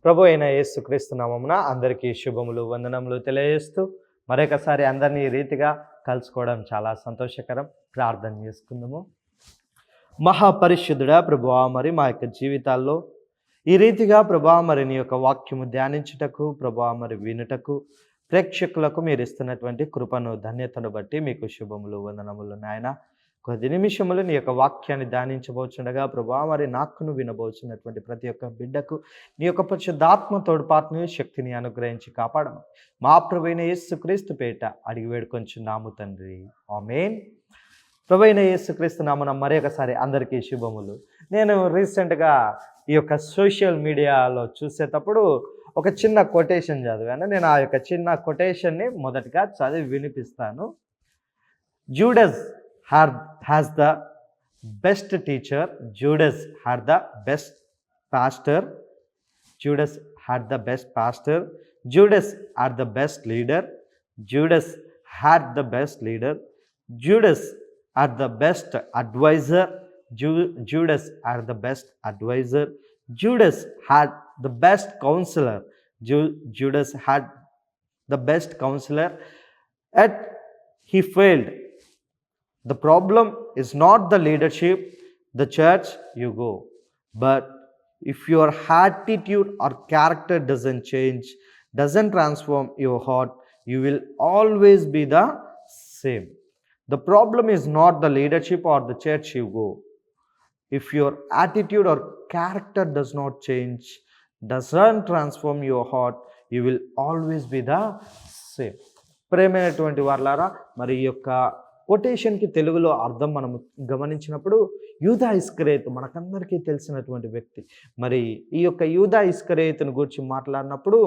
ప్రభు అయిన యేసుక్రీస్తు నామమున అందరికీ శుభములు వందనములు తెలియజేస్తూ మరొకసారి అందరినీ ఈ రీతిగా కలుసుకోవడం చాలా సంతోషకరం. ప్రార్థన చేసుకుందాము. మహాపరిశుద్ధుడా ప్రభువా, మరి మా యొక్క జీవితాల్లో ఈ రీతిగా ప్రభువా మరి నీ యొక్క వాక్యము ధ్యానించుటకు ప్రభువా మరి వినుటకు ప్రేక్షకులకు మీరు ఇస్తున్నటువంటి కృపను ధన్యతను బట్టి మీకు శుభములు వందనములు నాయన. కొద్ది నిమిషములు నీ యొక్క వాక్యాన్ని ధ్యానించబోచుండగా ప్రభువా మరి నాకును వినబోచున్నటువంటి ప్రతి ఒక్క బిడ్డకు నీ యొక్క పరిశుద్ధాత్మ తోడ్పాటును శక్తిని అనుగ్రహించి కాపాడము. మా ప్రభువైన యేసుక్రీస్తు పేట అడిగి వేడుకొంచున్నాము తండ్రి, ఆమేన్. ప్రభువైన యేసుక్రీస్తు నామమున మరి ఒకసారి అందరికీ శుభములు. నేను రీసెంట్గా ఈ యొక్క సోషల్ మీడియాలో చూసేటప్పుడు ఒక చిన్న కొటేషన్ చదివాను. నేను ఆ యొక్క చిన్న కొటేషన్ని మొదటగా చదివి వినిపిస్తాను. Judas has the best teacher, Judas had the best pastor, Judas had the best pastor, Judas had the best leader, Judas had the best leader, Judas had the best advisor, Judas had the best advisor, Judas had the best counselor, Judas had the best counselor, yet he failed. The problem is not the leadership, the church you go, but if your attitude or character doesn't change, doesn't transform your heart, you will always be the same. The problem is not the leadership or the church you go. If your attitude or character does not change, doesn't transform your heart, you will always be the same. ప్రేమైనటువంటి వారలారా, మరి ఈ యొక్క కొటేషన్కి తెలుగులో అర్థం మనం గమనించినప్పుడు యూదా ఇస్కరియోతు మనకందరికీ తెలిసినటువంటి వ్యక్తి. మరి ఈ యొక్క యూదా ఇస్కరియోతుని గురించి మాట్లాడినప్పుడు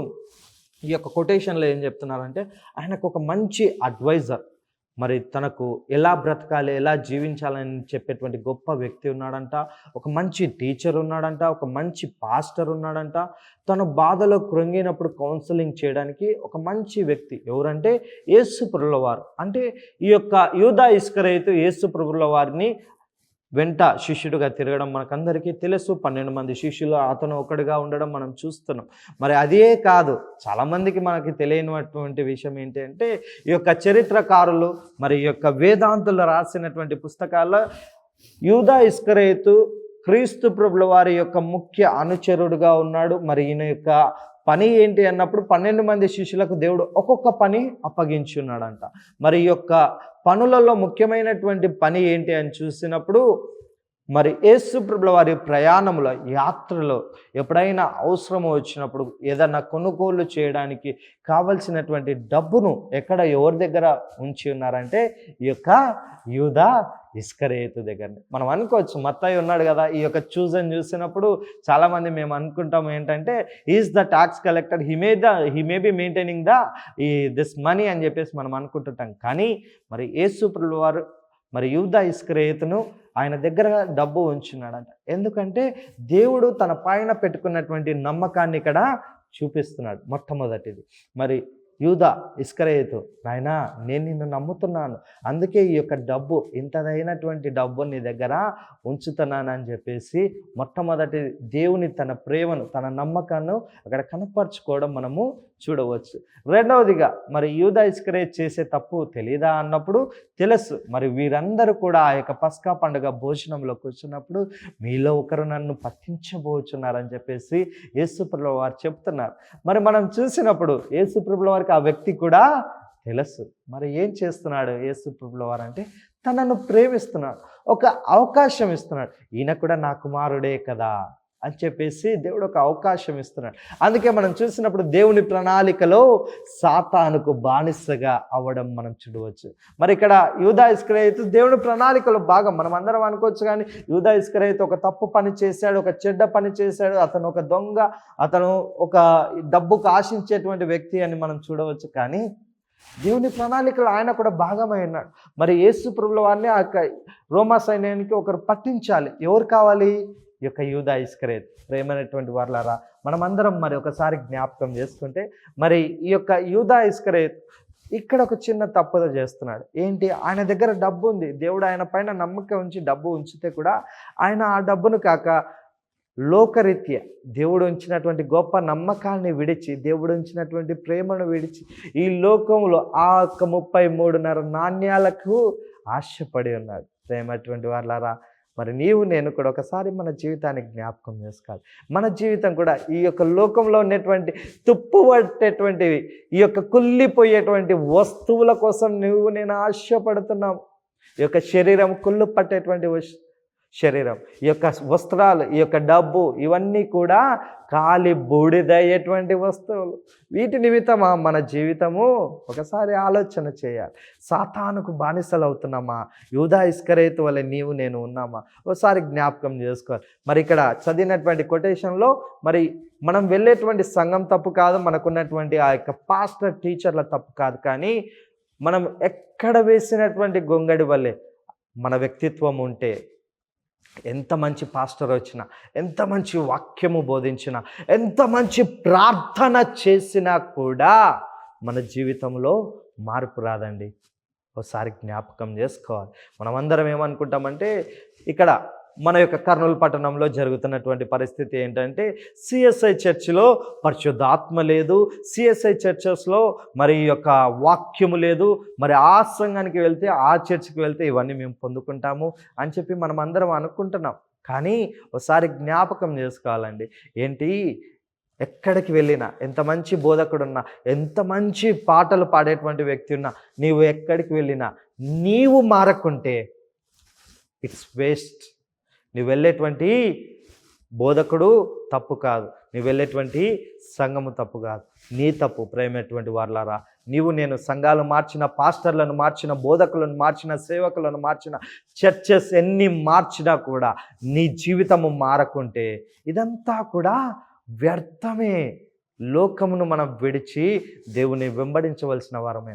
ఈ యొక్క కొటేషన్లో ఏం చెప్తున్నారంటే, ఆయనకు ఒక మంచి అడ్వైజర్, మరి తనకు ఎలా బ్రతకాలి, ఎలా జీవించాలని చెప్పేటువంటి గొప్ప వ్యక్తి ఉన్నాడంట. ఒక మంచి టీచర్ ఉన్నాడంట, ఒక మంచి పాస్టర్ ఉన్నాడంట. తన బాధలో కృంగినప్పుడు కౌన్సిలింగ్ చేయడానికి ఒక మంచి వ్యక్తి ఎవరంటే యేసు ప్రభువుల వారు. అంటే ఈ యొక్క యూదా ఇస్కరియోతు యేసు ప్రభువుల వారిని వెంట శిష్యుడిగా తిరగడం మనకందరికీ తెలుసు. 12 మంది శిష్యులు, అతను ఒకటిగా ఉండడం మనం చూస్తున్నాం. మరి అదే కాదు, చాలామందికి మనకి తెలియనటువంటి విషయం ఏంటి అంటే, ఈ యొక్క చరిత్రకారులు మరి ఈ యొక్క వేదాంతులు రాసినటువంటి పుస్తకాల్లో యూదా ఇస్కరియోతు క్రీస్తు ప్రభువుల వారి యొక్క ముఖ్య అనుచరుడుగా ఉన్నాడు. మరి ఈయన యొక్క పని ఏంటి అన్నప్పుడు 12 మంది శిష్యులకు దేవుడు ఒక్కొక్క పని అప్పగించి ఉన్నాడంట. మరి ఈ యొక్క పనులలో ముఖ్యమైనటువంటి పని ఏంటి అని చూసినప్పుడు, మరి యేసు ప్రభువుల వారి ప్రయాణంలో, యాత్రలో ఎప్పుడైనా అవసరం వచ్చినప్పుడు ఏదన్నా కొనుగోలు చేయడానికి కావలసినటువంటి డబ్బును ఎక్కడ ఎవరి దగ్గర ఉంచి ఉన్నారంటే ఈ యొక్క యూదా ఇస్కరియోతు దగ్గరనే. మనం అనుకోవచ్చు మత్తయి ఉన్నాడు కదా, ఈ యొక్క చూజన్ చూసినప్పుడు చాలామంది మేము అనుకుంటాం ఏంటంటే is the tax collector, he may be maintaining this money అని చెప్పేసి మనం అనుకుంటుంటాం. కానీ మరి యేసు ప్రభువుల వారు మరి యూదా ఇస్కరియోతును ఆయన దగ్గర డబ్బు ఉంచున్నాడంట. ఎందుకంటే దేవుడు తన పైన పెట్టుకున్నటువంటి నమ్మకాన్ని ఇక్కడ చూపిస్తున్నాడు. మొట్టమొదటిది మరి యూదా ఇస్కరియోతు, నాయనా నేను నిన్ను నమ్ముతున్నాను, అందుకే ఈ యొక్క డబ్బు, ఇంతదైనటువంటి డబ్బు నీ దగ్గర ఉంచుతున్నాను అని చెప్పేసి మొట్టమొదటి దేవుని తన ప్రేమను, తన నమ్మకాన్ని అక్కడ కనపరుచుకోవడం మనము చూడవచ్చు. రెండవదిగా మరి యూదా ఇస్కరియోతు చేసే తప్పు తెలీదా అన్నప్పుడు తెలుసు. మరి వీరందరూ కూడా ఆ యొక్క పస్కా పండుగ భోజనంలో కూర్చున్నప్పుడు మీలో ఒకరు నన్ను పట్టించబోచున్నారని చెప్పేసి యేసు ప్రభువుల వారు చెప్తున్నారు. మరి మనం చూసినప్పుడు యేసు ప్రభువుల వారికి ఆ వ్యక్తి కూడా తెలుసు. మరి ఏం చేస్తున్నాడు యేసు ప్రభువుల వారు అంటే, తనను ప్రేమిస్తున్నాడు, ఒక అవకాశం ఇస్తున్నాడు. ఈయన కూడా నా కుమారుడే కదా అని చెప్పేసి దేవుడు ఒక అవకాశం ఇస్తున్నాడు. అందుకే మనం చూసినప్పుడు దేవుని ప్రణాళికలో సాతానుకు బానిసగా అవ్వడం మనం చూడవచ్చు. మరి ఇక్కడ యూదా ఇస్కరియోతు దేవుని ప్రణాళికలో భాగం. మనం అందరం అనుకోవచ్చు, కానీ యూదా ఇస్కరియోతు ఒక తప్పు పని చేశాడు, ఒక చెడ్డ పని చేశాడు, అతను ఒక దొంగ, అతను ఒక డబ్బుకు ఆశించేటువంటి వ్యక్తి అని మనం చూడవచ్చు. కానీ దేవుని ప్రణాళికలో ఆయన కూడా భాగమై ఉన్నాడు. మరి యేసు ప్రభువుల వారిని ఆ యొక్క రోమా సైన్యానికి ఒకరు పట్టించాలి. ఎవరు కావాలి? ఈ యొక్క యూదా ఇస్కరియోతు. ప్రేమైనటువంటి వారలారా, మనమందరం మరి ఒకసారి జ్ఞాపకం చేసుకుంటే, మరి ఈ యొక్క యూదా ఇస్కరియోతు ఇక్కడ ఒక చిన్న తప్పుద చేస్తున్నాడు. ఏంటి? ఆయన దగ్గర డబ్బు ఉంది, దేవుడు ఆయన పైన నమ్మకం ఉంచి డబ్బు ఉంచితే కూడా ఆయన ఆ డబ్బును కాక లోకరీత్యా దేవుడు ఉంచినటువంటి గొప్ప నమ్మకాన్ని విడిచి, దేవుడు ఉంచినటువంటి ప్రేమను విడిచి, ఈ లోకంలో ఆ యొక్క 33.5 నాణ్యాలకు ఆశపడి ఉన్నాడు. ప్రేమటువంటి వాళ్ళారా, మరి నీవు నేను కూడా ఒకసారి మన జీవితాన్ని జ్ఞాపకం చేసుకోవాలి. మన జీవితం కూడా ఈ యొక్క లోకంలో ఉన్నటువంటి తుప్పు పట్టేటువంటివి, ఈ యొక్క కుళ్ళిపోయేటువంటి వస్తువుల కోసం నువ్వు నేను ఆశపడుతున్నాము. ఈ యొక్క శరీరం కుళ్ళు పట్టేటువంటి శరీరం, ఈ యొక్క వస్త్రాలు, ఈ యొక్క డబ్బు, ఇవన్నీ కూడా కాలి బూడిదయ్యేటువంటి వస్తువులు. వీటి నిమిత్తమా మన జీవితము? ఒకసారి ఆలోచన చేయాలి. సాతానుకు బానిసలు అవుతున్నామా? యూదా ఇస్కరియోతు వలె నీవు నేను ఉన్నామా? ఒకసారి జ్ఞాపకం చేసుకోవాలి. మరి ఇక్కడ చదివినటువంటి కొటేషన్లో మరి మనం వెళ్ళేటువంటి సంఘం తప్పు కాదు, మనకున్నటువంటి ఆ యొక్క పాస్టర్ టీచర్ల తప్పు కాదు, కానీ మనం ఎక్కడ వేసినటువంటి గొంగడి వల్లే మన వ్యక్తిత్వం ఉంటే, ఎంత మంచి పాస్టర్ వచ్చినా, ఎంత మంచి వాక్యము బోధించినా, ఎంత మంచి ప్రార్థన చేసినా కూడా మన జీవితంలో మార్పు రాదండి. ఒకసారి జ్ఞాపకం చేసుకోవాలి. మనమందరం ఏమనుకుంటామంటే, ఇక్కడ మన యొక్క కర్నూలు పట్టణంలో జరుగుతున్నటువంటి పరిస్థితి ఏంటంటే, సిఎస్ఐ చర్చిలో పరిశుద్ధాత్మ లేదు, సిఎస్ఐ చర్చెస్లో మరి యొక్క వాక్యము లేదు, మరి ఆ సంఘానికి వెళ్తే, ఆ చర్చికి వెళ్తే ఇవన్నీ మేము పొందుకుంటాము అని చెప్పి మనం అందరం అనుకుంటున్నాం. కానీ ఒకసారి జ్ఞాపకం చేసుకోవాలండి. ఏంటి, ఎక్కడికి వెళ్ళినా, ఎంత మంచి బోధకుడున్నా, ఎంత మంచి పాటలు పాడేటువంటి వ్యక్తి ఉన్నా, నీవు ఎక్కడికి వెళ్ళినా నీవు మారకుంటే ఇట్స్ వేస్ట్. నువ్వు వెళ్ళేటువంటి బోధకుడు తప్పు కాదు, నువ్వు వెళ్ళేటువంటి సంఘము తప్పు కాదు, నీ తప్పు. ప్రేమటువంటి వారలారా, నీవు నేను సంఘాలు మార్చిన, పాస్టర్లను మార్చిన, బోధకులను మార్చిన, సేవకులను మార్చిన, చర్చెస్ ఎన్ని మార్చినా కూడా నీ జీవితము మారకుంటే ఇదంతా కూడా వ్యర్థమే. లోకమును మనం విడిచి దేవుని వెంబడించవలసిన వారమే.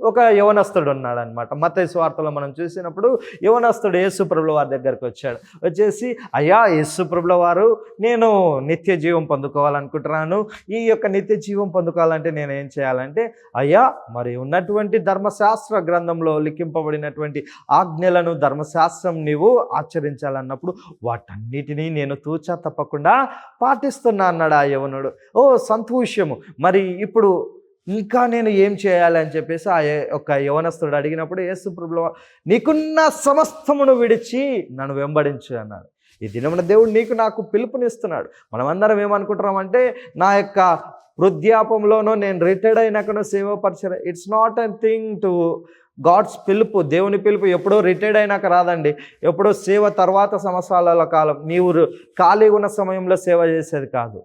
ఒక యవనస్తుడు ఉన్నాడు అనమాట. మత్తయి సువార్తలో మనం చూసినప్పుడు యవనస్తుడు యేసు ప్రభుల వారి దగ్గరికి వచ్చేసి, అయ్యా యేసు ప్రభుల వారు, నేను నిత్య జీవం పొందుకోవాలనుకుంటున్నాను. ఈ యొక్క నిత్య జీవం పొందుకోవాలంటే నేను ఏం చేయాలంటే, అయ్యా మరి ఉన్నటువంటి ధర్మశాస్త్ర గ్రంథంలో లిఖింపబడినటువంటి ఆజ్ఞలను, ధర్మశాస్త్రం నీవు ఆచరించాలన్నప్పుడు వాటన్నిటినీ నేను తూచా తప్పకుండా పాటిస్తున్నా అన్నాడు ఆ యవనుడు. ఓ సంతోషము. మరి ఇప్పుడు ఇంకా నేను ఏం చేయాలి అని చెప్పేసి ఆ యొక్క యవనస్తుడు అడిగినప్పుడు, యేసు ప్రభువు నీకున్న సమస్తమును విడిచి నన్ను వెంబడించు అన్నాడు. ఈ దినమున దేవుడు నీకు నాకు పిలుపునిస్తున్నాడు. మనమందరం ఏమనుకుంటున్నామంటే, నా యొక్క వృద్ధాపంలోనో, నేను రిటైర్డ్ అయినాకనో సేవ పరిచయం, it's not a thing to God's పిలుపు. దేవుని పిలుపు ఎప్పుడో రిటైర్డ్ అయినాక రాదండి, ఎప్పుడో సేవ తర్వాత సంవత్సరాల కాలం నీవు ఖాళీగా ఉన్న సమయంలో సేవ చేసేది కాదు.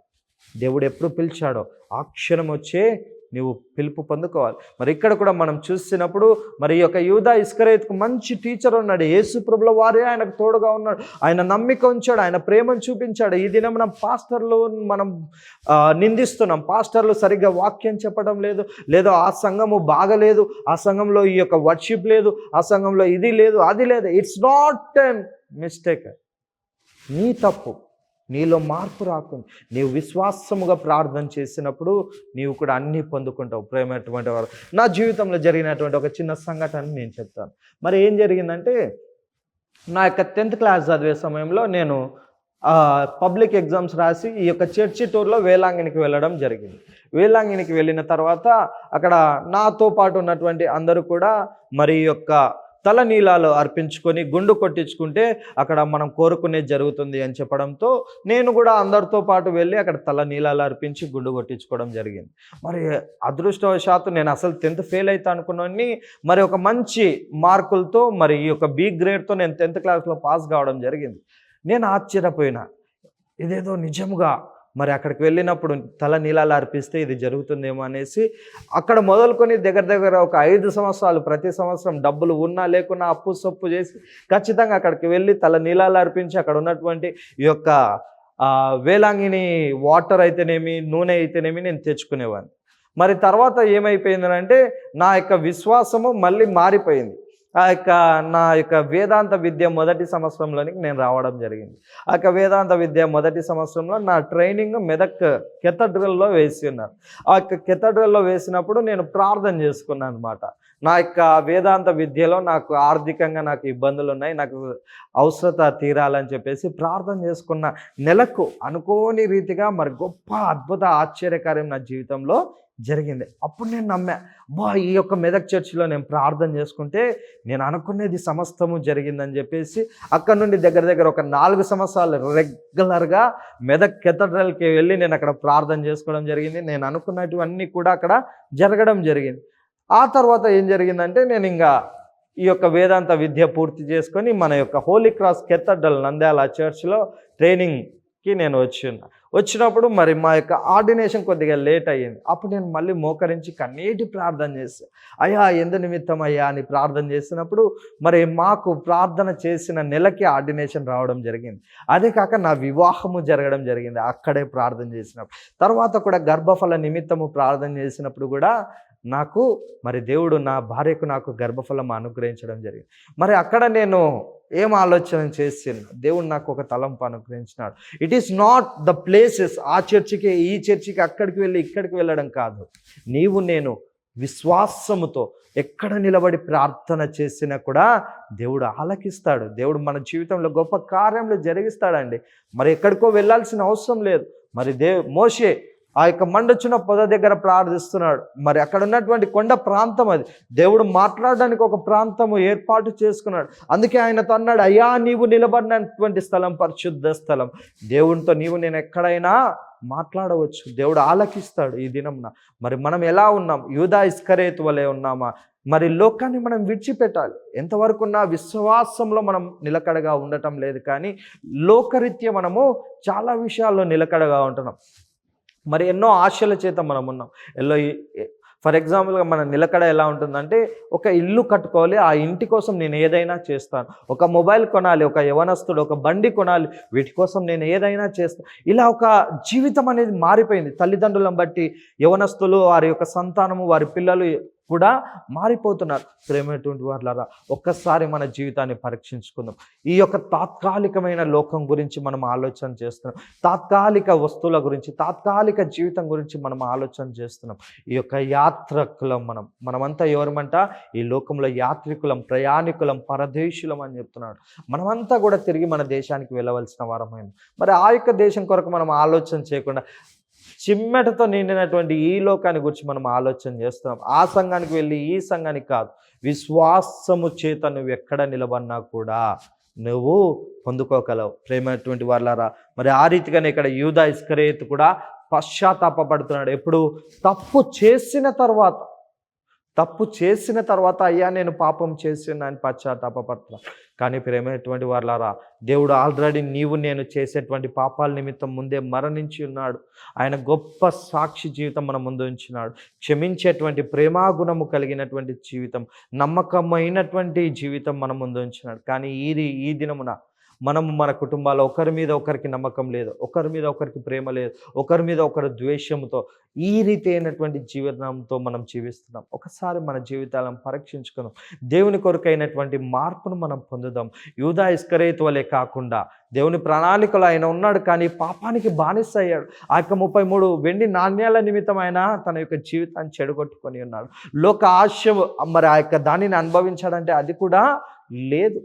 దేవుడు ఎప్పుడు పిలిచాడో ఆ క్షణం వచ్చే నీవు పిలుపు పొందుకోవాలి. మరి ఇక్కడ కూడా మనం చూసినప్పుడు, మరి ఈ యొక్క యూదా ఇస్కరియోతుకు మంచి టీచర్ ఉన్నాడు, యేసు ప్రభుల వారే ఆయనకు తోడుగా ఉన్నాడు, ఆయన నమ్మిక ఉంచాడు, ఆయన ప్రేమను చూపించాడు. ఈ దినం మనం పాస్టర్లు మనం నిందిస్తున్నాం, పాస్టర్లు సరిగ్గా వాక్యం చెప్పడం లేదు, లేదా ఆ సంఘము బాగలేదు, ఆ సంఘంలో ఈ యొక్క వర్షిప్ లేదు, ఆ సంఘంలో ఇది లేదు, అది లేదు. ఇట్స్ నాట్ ఎన్ మిస్టేక్, నీ తప్పు. నీలో మార్పు రాకుండా నీవు విశ్వాసముగా ప్రార్థన చేసినప్పుడు నీవు కూడా అన్నీ పొందుకుంటావు. ప్రేమటువంటి వారు, నా జీవితంలో జరిగినటువంటి ఒక చిన్న సంఘటన నేను చెప్తాను. మరి ఏం జరిగిందంటే, నా యొక్క 10th క్లాస్ చదివే సమయంలో నేను పబ్లిక్ ఎగ్జామ్స్ రాసి ఈ యొక్క చర్చి టూర్లో వేలాంగినికి వెళ్ళడం జరిగింది. వేలాంగినికి వెళ్ళిన తర్వాత అక్కడ నాతో పాటు ఉన్నటువంటి అందరూ కూడా మరి యొక్క తలనీలాలు అర్పించుకొని గుండు కొట్టించుకుంటే అక్కడ మనం కోరుకునేది జరుగుతుంది అని చెప్పడంతో నేను కూడా అందరితో పాటు వెళ్ళి అక్కడ తలనీలాలు అర్పించి గుండు కొట్టించుకోవడం జరిగింది. మరి అదృష్టవశాత్తు నేను అసలు 10th ఫెయిల్ అవుతా అనుకున్నాను. మరి ఒక మంచి మార్కులతో, మరి ఈ యొక్క B గ్రేడ్తో నేను 10th క్లాస్లో పాస్ కావడం జరిగింది. నేను ఆశ్చర్యపోయినా, ఇదేదో నిజంగా మరి అక్కడికి వెళ్ళినప్పుడు తల నీలాలు అర్పిస్తే ఇది జరుగుతుందేమో అనేసి అక్కడ మొదలుకొని దగ్గర ఒక 5 సంవత్సరాలు ప్రతి సంవత్సరం డబ్బులు ఉన్నా లేకున్నా అప్పు సొప్పు చేసి ఖచ్చితంగా అక్కడికి వెళ్ళి తల నీలాలు అర్పించి అక్కడ ఉన్నటువంటి ఈ యొక్క వేలాంగిని వాటర్ అయితేనేమి, నూనె అయితేనేమి నేను తెచ్చుకునేవాడిని. మరి తర్వాత ఏమైపోయిందంటే, నా యొక్క విశ్వాసము మళ్ళీ మారిపోయింది. నా యొక్క వేదాంత విద్య మొదటి సంవత్సరంలోనికి నేను రావడం జరిగింది. ఆ యొక్క వేదాంత విద్య మొదటి సంవత్సరంలో నా ట్రైనింగ్ మెదక్ కెథడ్రల్లో వేసి ఉన్నారు. ఆ యొక్క కెథడ్రల్లో వేసినప్పుడు నేను ప్రార్థన చేసుకున్నాను అనమాట. నా యొక్క వేదాంత విద్యలో నాకు ఆర్థికంగా నాకు ఇబ్బందులు ఉన్నాయి, నాకు అవసరత తీరాలని చెప్పేసి ప్రార్థన చేసుకున్న నెలకు అనుకోని రీతిగా మరి గొప్ప అద్భుత ఆశ్చర్యకార్యం నా జీవితంలో జరిగింది. అప్పుడు నేను నమ్మా, ఈ యొక్క మెదక్ చర్చిలో నేను ప్రార్థన చేసుకుంటే నేను అనుకునేది సమస్తము జరిగిందని చెప్పేసి అక్కడ నుండి దగ్గర దగ్గర ఒక 4 సంవత్సరాలు రెగ్యులర్గా మెదక్ కెథడ్రల్కి వెళ్ళి నేను అక్కడ ప్రార్థన చేసుకోవడం జరిగింది. నేను అనుకున్నటువన్నీ కూడా అక్కడ జరగడం జరిగింది. ఆ తర్వాత ఏం జరిగిందంటే నేను ఇంకా ఈ యొక్క వేదాంత విద్య పూర్తి చేసుకొని మన యొక్క హోలీ క్రాస్ కెథడ్రల్ నంద్యాల చర్చ్లో ట్రైనింగ్కి నేను వచ్చినప్పుడు మరి మా యొక్క ఆర్డినేషన్ కొద్దిగా లేట్ అయ్యింది. అప్పుడు నేను మళ్ళీ మోకరించి కన్నీటి ప్రార్థన చేశాను. అయ్యా ఎందు నిమిత్తం అయ్యా అని ప్రార్థన చేసినప్పుడు మరి మాకు ప్రార్థన చేసిన నెలకి ఆర్డినేషన్ రావడం జరిగింది. అదే కాక నా వివాహము జరగడం జరిగింది అక్కడే ప్రార్థన చేసినప్పుడు. తర్వాత కూడా గర్భఫల నిమిత్తము ప్రార్థన చేసినప్పుడు కూడా నాకు మరి దేవుడు నా భార్యకు నాకు గర్భఫలం అనుగ్రహించడం జరిగింది. మరి అక్కడ నేను ఏం ఆలోచన చేసాను, దేవుడు నాకు ఒక తలంపు అనుగ్రహించినాడు. It is not the places, ఆ చర్చికి ఈ చర్చికి అక్కడికి వెళ్ళి ఇక్కడికి వెళ్ళడం కాదు, నీవు నేను విశ్వాసముతో ఎక్కడ నిలబడి ప్రార్థన చేసినా కూడా దేవుడు ఆలకిస్తాడు. దేవుడు మన జీవితంలో గొప్ప కార్యములు జరిగిస్తాడండి. మరి ఎక్కడికో వెళ్ళాల్సిన అవసరం లేదు. మరి మోషే ఆ యొక్క మండుచున్న పొద దగ్గర ప్రార్థిస్తున్నాడు. మరి అక్కడ ఉన్నటువంటి కొండ ప్రాంతం అది దేవుడు మాట్లాడడానికి ఒక ప్రాంతము ఏర్పాటు చేసుకున్నాడు. అందుకే ఆయనతో అన్నాడు, అయ్యా నీవు నిలబడినటువంటి స్థలం పరిశుద్ధ స్థలం, దేవునితో నీవు నేను ఎక్కడైనా మాట్లాడవచ్చు, దేవుడు ఆలకిస్తాడు. ఈ దినంన మరి మనం ఎలా ఉన్నాం? యూదా ఇస్కరేతు వలె ఉన్నామా? మరి లోకాన్ని మనం విడిచిపెట్టాలి. ఎంతవరకు ఉన్న విశ్వాసంలో మనం నిలకడగా ఉండటం లేదు, కానీ లోకరీత్యా మనము చాలా విషయాల్లో నిలకడగా ఉంటున్నాం. మరి ఎన్నో ఆశల చేత మనం ఉన్నాం. ఫర్ ఎగ్జాంపుల్గా మన నిలకడ ఎలా ఉంటుందంటే, ఒక ఇల్లు కట్టుకోవాలి, ఆ ఇంటి కోసం నేను ఏదైనా చేస్తాను, ఒక మొబైల్ కొనాలి, ఒక యవనస్తుడు ఒక బండి కొనాలి, వీటి కోసం నేను ఏదైనా చేస్తాను. ఇలా ఒక జీవితం అనేది మారిపోయింది. తల్లిదండ్రులను బట్టి యవనస్తులు, వారి యొక్క సంతానము, వారి పిల్లలు కూడా మారిపోతున్నారు. ప్రేమటువంటి వాళ్ళారా, ఒక్కసారి మన జీవితాన్ని పరీక్షించుకుందాం. ఈ యొక్క తాత్కాలికమైన లోకం గురించి మనం ఆలోచన చేస్తున్నాం, తాత్కాలిక వస్తువుల గురించి, తాత్కాలిక జీవితం గురించి మనం ఆలోచన చేస్తున్నాం. ఈ యొక్క యాత్రికులం మనమంతా ఎవరమంట? ఈ లోకంలో యాత్రికులం, ప్రయాణికులం, పరదేశులం అని చెప్తున్నాడు. మనమంతా కూడా తిరిగి మన దేశానికి వెళ్ళవలసిన వారమైంది. మరి ఆ యొక్క దేశం కొరకు మనం ఆలోచన చేయకుండా చిమ్మెటతో నిండినటువంటి ఈ లోకాన్ని గురించి మనం ఆలోచన చేస్తున్నాం. ఆ సంఘానికి వెళ్ళి ఈ సంఘానికి కాదు, విశ్వాసము చేత నువ్వు ఎక్కడ నిలబడినా కూడా నువ్వు పొందుకోగలవు. ప్రేమైనటువంటి వాళ్ళారా, మరి ఆ రీతిగానే ఇక్కడ యూదా ఇస్కరియోతు కూడా పశ్చాత్తాపడుతున్నాడు. ఎప్పుడు? తప్పు చేసిన తర్వాత అయ్యా నేను పాపం చేసిన అని పశ్చాత్తాపడుతున్నాను. కానీ ప్రేమైనటువంటి వాళ్ళారా, దేవుడు ఆల్రెడీ నీవు నేను చేసేటువంటి పాపాల నిమిత్తం ముందే మరణించి ఉన్నాడు. ఆయన గొప్ప సాక్షి జీవితం మన ముందు ఉంచినాడు. క్షమించేటువంటి ప్రేమాగుణము కలిగినటువంటి జీవితం, నమ్మకమైనటువంటి జీవితం మన ముందు ఉంచినాడు. కానీ ఈ దినమున మనము మన కుటుంబాల్లో ఒకరి మీద ఒకరికి నమ్మకం లేదు, ఒకరి మీద ఒకరికి ప్రేమ లేదు, ఒకరి మీద ఒకరు ద్వేషంతో ఈ రీతి అయినటువంటి జీవితంతో మనం జీవిస్తున్నాం. ఒకసారి మన జీవితాలను పరీక్షించుకుందాం. దేవుని కొరకైనటువంటి మార్పును మనం పొందుదాం. యూదా ఇస్కరియోతు వలె కాకుండా దేవుని ప్రణాళికలో ఆయన ఉన్నాడు, కానీ పాపానికి బానిస అయ్యాడు. ఆ యొక్క 33 వెండి నాణ్యాల నిమిత్తం ఆయన తన యొక్క జీవితాన్ని చెడగొట్టుకొని ఉన్నాడు. లోక ఆశ మరి ఆ యొక్క దానిని అనుభవించాడంటే అది కూడా లేదు.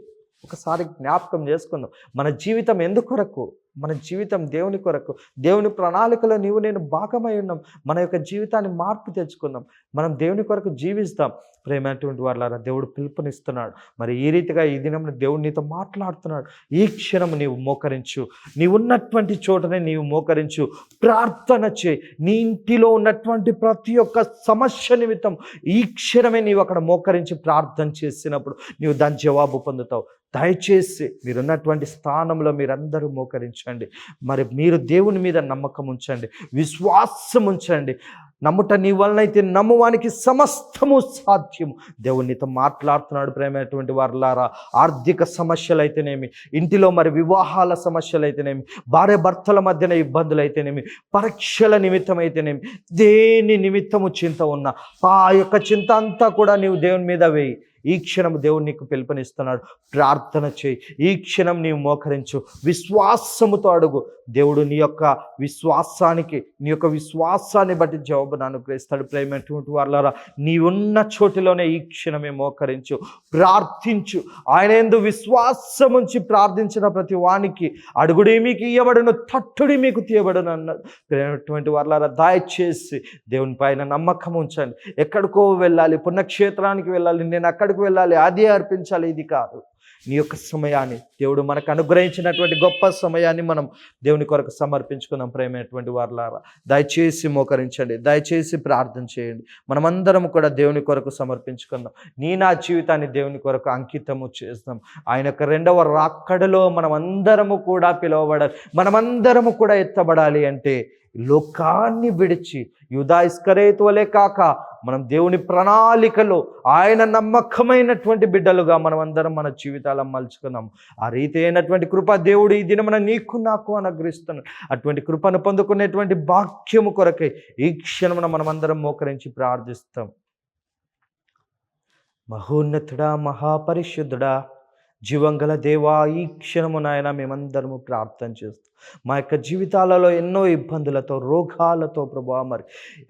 ఒకసారి జ్ఞాపకం చేసుకుందాం. మన జీవితం ఎందుకొరకు? మన జీవితం దేవుని కొరకు. దేవుని ప్రణాళికలో నీవు నేను భాగమై ఉన్నాం. మన యొక్క జీవితాన్ని మార్పు తెచ్చుకుందాం. మనం దేవుని కొరకు జీవిస్తాం. ప్రేమైనటువంటి వాళ్ళారా, దేవుడు పిలుపునిస్తున్నాడు. మరి ఈ రీతిగా ఈ దినం దేవుడు నీతో మాట్లాడుతున్నాడు. ఈ క్షణం నీవు మోకరించు, నీవు ఉన్నటువంటి చోటనే నీవు మోకరించు, ప్రార్థన చేయి. నీ ఇంటిలో ఉన్నటువంటి ప్రతి ఒక్క సమస్య నిమిత్తం ఈ క్షణమే నీవు అక్కడ మోకరించి ప్రార్థన చేసినప్పుడు నీవు దాని జవాబు పొందుతావు. దయచేసి మీరున్నటువంటి స్థానంలో మీరందరూ మోకరించండి. మరి మీరు దేవుని మీద నమ్మకం ఉంచండి, విశ్వాసం ఉంచండి. నమ్ముట నీ వలనైతే నమ్మువానికి సమస్తము సాధ్యము. దేవునితో మాట్లాడుతున్నాడు. ప్రేమైనటువంటి వారులారా, ఆర్థిక సమస్యలు అయితేనేమి, ఇంటిలో మరి వివాహాల సమస్యలు అయితేనేమి, భార్య భర్తల మధ్యన ఇబ్బందులు అయితేనేమి, పరీక్షల నిమిత్తం అయితేనేమి, దేని నిమిత్తము చింత ఉన్నా ఆ యొక్క చింత అంతా కూడా నీవు దేవుని మీద వేయి. ఈ క్షణం దేవుడు నీకు పిలుపునిస్తున్నాడు. ప్రార్థన చేయి, ఈ క్షణం నీవు మోకరించు, విశ్వాసముతో అడుగు. దేవుడు నీ యొక్క విశ్వాసాన్ని బట్టి జవాబును అనుగ్రహిస్తాడు. ప్రేమైనటువంటి వాళ్ళారా, నీ ఉన్న చోటిలోనే ఈ క్షణమే మోకరించు, ప్రార్థించు. ఆయన యందు విశ్వాసం ఉంచి ప్రార్థించిన ప్రతి వానికి అడుగుడి మీకు ఇయ్యబడును, తట్టుడి మీకు తీయబడును అన్నాడు. ప్రేమైనటువంటి వాళ్ళారా, దయచేసి దేవుని పైన నమ్మకం ఉంచండి. ఎక్కడికో వెళ్ళాలి, పుణ్యక్షేత్రానికి వెళ్ళాలి, నేను అక్కడికి వెళ్ళాలి, అది అర్పించాలి, ఇది కాదు. నీ యొక్క సమయాన్ని, దేవుడు మనకు అనుగ్రహించినటువంటి గొప్ప సమయాన్ని మనం దేవుని కొరకు సమర్పించుకుందాం. ప్రేమైనటువంటి వారులారా, దయచేసి మోకరించండి, దయచేసి ప్రార్థన చేయండి. మనమందరం కూడా దేవుని కొరకు సమర్పించుకుందాం. నా జీవితాన్ని దేవుని కొరకు అంకితము చేస్తాం. ఆయన యొక్క రెండవ రాకడలో మనమందరము కూడా పిలువబడాలి, మనమందరము కూడా ఎత్తబడాలి. అంటే లోకాన్ని విడిచి యూదా ఇస్కరియోతు వలె కాక మనం దేవుని ప్రణాళికలో ఆయన నమ్మకమైనటువంటి బిడ్డలుగా మనం అందరం మన జీవితాలను మలుచుకున్నాం. ఆ రీతి అయినటువంటి కృప దేవుడు ఈ దినమున నీకు నాకు అనుగ్రహిస్తున్నాడు. అటువంటి కృపను పొందుకునేటువంటి భాగ్యము కొరకై ఈ క్షణమున మనమందరం మోకరించి ప్రార్థిస్తాం. మహోన్నతుడా, మహాపరిశుద్ధుడా, జీవంగల దేవా, ఈ క్షణము నాయన మేమందరము ప్రార్థన చేస్తాం. మా యొక్క జీవితాలలో ఎన్నో ఇబ్బందులతో, రోగాలతో ప్రభువా, మరి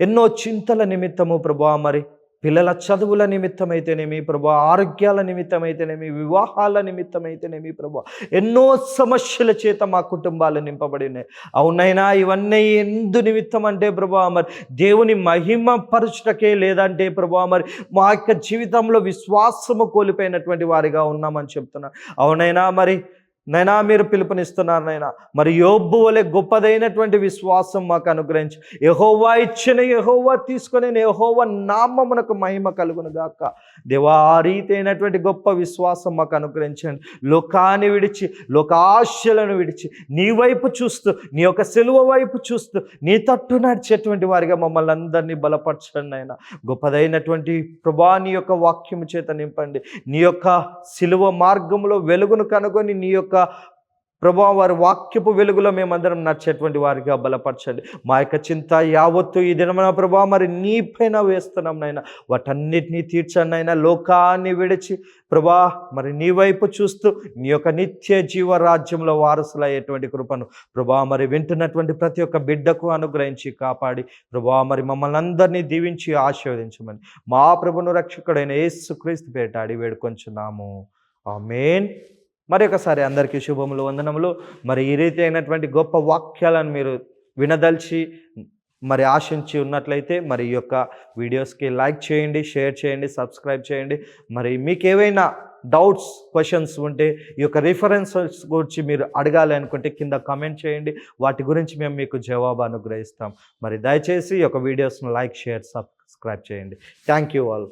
ఎన్నో చింతల నిమిత్తము ప్రభువా, మరి పిల్లల చదువుల నిమిత్తమైతేనేమి ప్రభువా, ఆరోగ్యాల నిమిత్తమైతేనేమి, వివాహాల నిమిత్తమైతేనేమి ప్రభువా, ఎన్నో సమస్యల చేత మా కుటుంబాలు నింపబడినాయి. అవునైనా ఇవన్నీ ఎందు నిమిత్తం అంటే ప్రభువా, మరి దేవుని మహిమ పరచుటకే, లేదంటే ప్రభువా మరి మా యొక్క జీవితంలో విశ్వాసము కోల్పోయినటువంటి వారిగా ఉన్నామని చెప్తున్నా. అవునైనా మరి నైనా మీరు పిలుపునిస్తున్నారు నైనా. మరి యోబు వలె గొప్పదైనటువంటి విశ్వాసం మాకు అనుగ్రహించి, యెహోవా ఇచ్చిన యెహోవా తీసుకొని యెహోవా నామమునకు మహిమ కలుగును గాక. దేవా, ఆ రీతి అయినటువంటి గొప్ప విశ్వాసం మాకు అనుగ్రహించండి. లోకాన్ని విడిచి, లోకాశలను విడిచి నీ వైపు చూస్తూ, నీ యొక్క సిలువ వైపు చూస్తూ నీ తట్టు నడిచేటువంటి వారిగా మమ్మల్ని అందరినీ బలపరచండి అయినా. గొప్పదైనటువంటి ప్రభా, నీ యొక్క వాక్యము చేత నింపండి. నీ యొక్క సిలువ మార్గంలో వెలుగును కనుగొని నీ యొక్క ప్రభా వారి వాక్యపు వెలుగులో మేమందరం నడిచేటువంటి వారిగా బలపరచండి. మా యొక్క చింత యావత్తు ఈ దినమున ప్రభా మరి నీ పైన వేస్తున్నాం నైనా. వాటన్నిటినీ తీర్చండి అయినా. లోకాన్ని విడిచి ప్రభా మరి నీ వైపు చూస్తూ నీ యొక్క నిత్య జీవ రాజ్యంలో వారసులయ్యేటువంటి కృపను ప్రభా మరి వింటున్నటువంటి ప్రతి ఒక్క బిడ్డకు అనుగ్రహించి కాపాడి ప్రభా మరి మమ్మల్ని అందరినీ దీవించి ఆశీర్వదించమని మా ప్రభును రక్షకుడైన యేసుక్రీస్తు పేరిట అడిగి వేడుకొంచున్నాము. ఆమేన్. మరి ఒకసారి అందరికీ శుభములు, వందనములు. మరి ఈ రీతి అయినటువంటి గొప్ప వాక్యాలను మీరు వినదలిచి మరి ఆశించి ఉన్నట్లయితే మరి ఈ యొక్క వీడియోస్కి లైక్ చేయండి, షేర్ చేయండి, సబ్స్క్రైబ్ చేయండి. మరి మీకు ఏవైనా డౌట్స్, క్వశ్చన్స్ ఉంటే, ఈ యొక్క రిఫరెన్సెస్ గురించి మీరు అడగాలి అనుకుంటే కింద కామెంట్ చేయండి. వాటి గురించి మేము మీకు జవాబు అనుగ్రహిస్తాం. మరి దయచేసి ఈ యొక్క వీడియోస్ను లైక్, షేర్, సబ్స్క్రైబ్ చేయండి. Thank you all.